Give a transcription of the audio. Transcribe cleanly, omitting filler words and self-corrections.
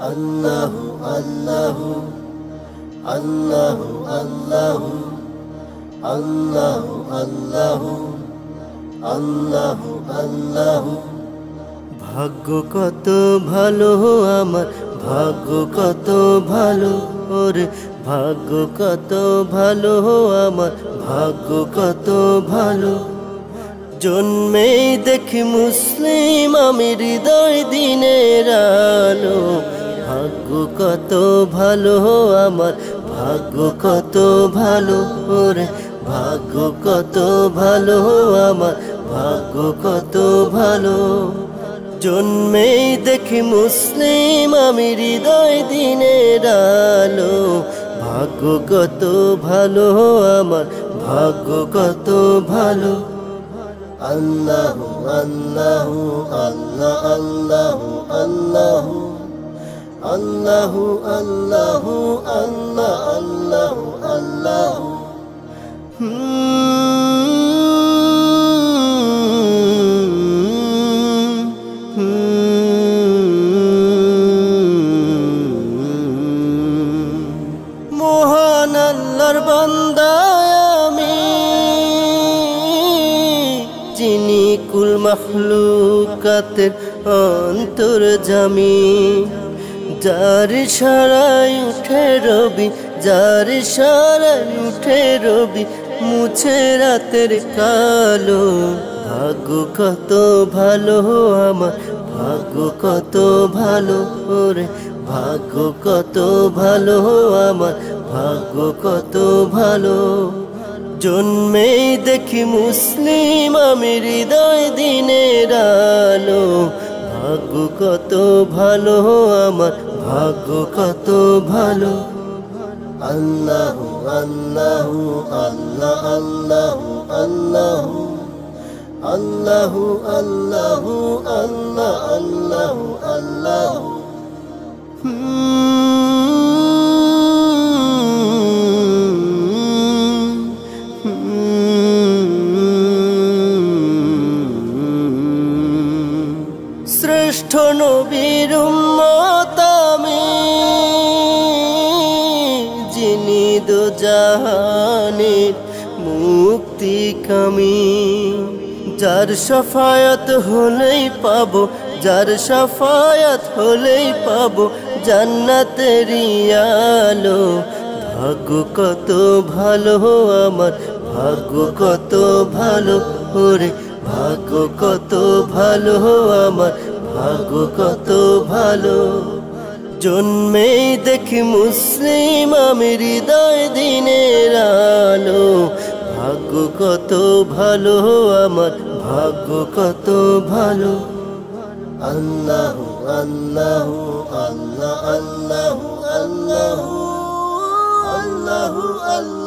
আল্লাহু আল্লাহু আল্লাহু আল্লাহু আল্লাহু আল্লাহু আল্লাহু আল্লাহু। ভাগ্য কত ভালো আমার, ভাগ্য কত ভালো ওরে, ভাগ্য কত ভালো আমার, ভাগ্য কত ভালো। জন্মেই দেখি মুসলিম আমি, হৃদয় দিনের আলো। ভাগ্য কত ভালো আমার, ভাগ্য কত ভালো ওরে, ভাগ্য কত ভালো আমার, ভাগ্য কত ভালো। জন্মেই দেখি মুসলিম আমি, হৃদয় দিনের আলো। ভাগ্য কত ভালো আমার, ভাগ্য কত ভালো। আল্লাহু আল্লাহু আল্লাহ আল্লাহু আল্লাহু আল্লাহু আল্লাহু আল্লাহ আল্লাহু আল্লাহু। মহান আল্লাহর বান্দা আমি, যিনি কুল মাখলুকাতের অন্তর্যামী। যার ইশারায় উঠে রবি, যার ইশারায় উঠে রবি, মুছে রাতের কালো। ভাগ্য কত ভালো আমার, ভাগ্য কত ভালো ওরে, ভাগ্য কত ভালো আমার, ভাগ্য কত ভালো। জন্মেই দেখি মুসলিম আমি, হৃদয় দিনের আলো। ভাগ্য কত ভালো আমার, ভাগ্য কত ভালো। আল্লাহু আল্লাহু আল্লাহ আল্লাহু আল্লাহু আল্লাহু আল্লাহু আল্লাহ আল্লাহু আল্লাহু। শ্রেষ্ঠ নবীর উম্মত আমি, যিনি দোজাহানের মুক্তিকামী। যার শাফায়াত হলেই পাবো, যার শাফায়াত হলেই পাবো জান্নাতের আলো। ভাগ্য কত ভালো আমার, ভাগ্য কত ভালো ওরে, ভাগ্য কত ভালো আমার, ভাগ্য কত ভালো। জন্মেই দেখি মুসলিম আমি, হৃদয় দিনের আলো। ভাগ্য কত ভালো আমার, ভাগ্য কত ভালো। আল্লাহু আল্লাহু আল্লাহ আল্লাহু আল্লাহু আল্লাহু আল্লাহ।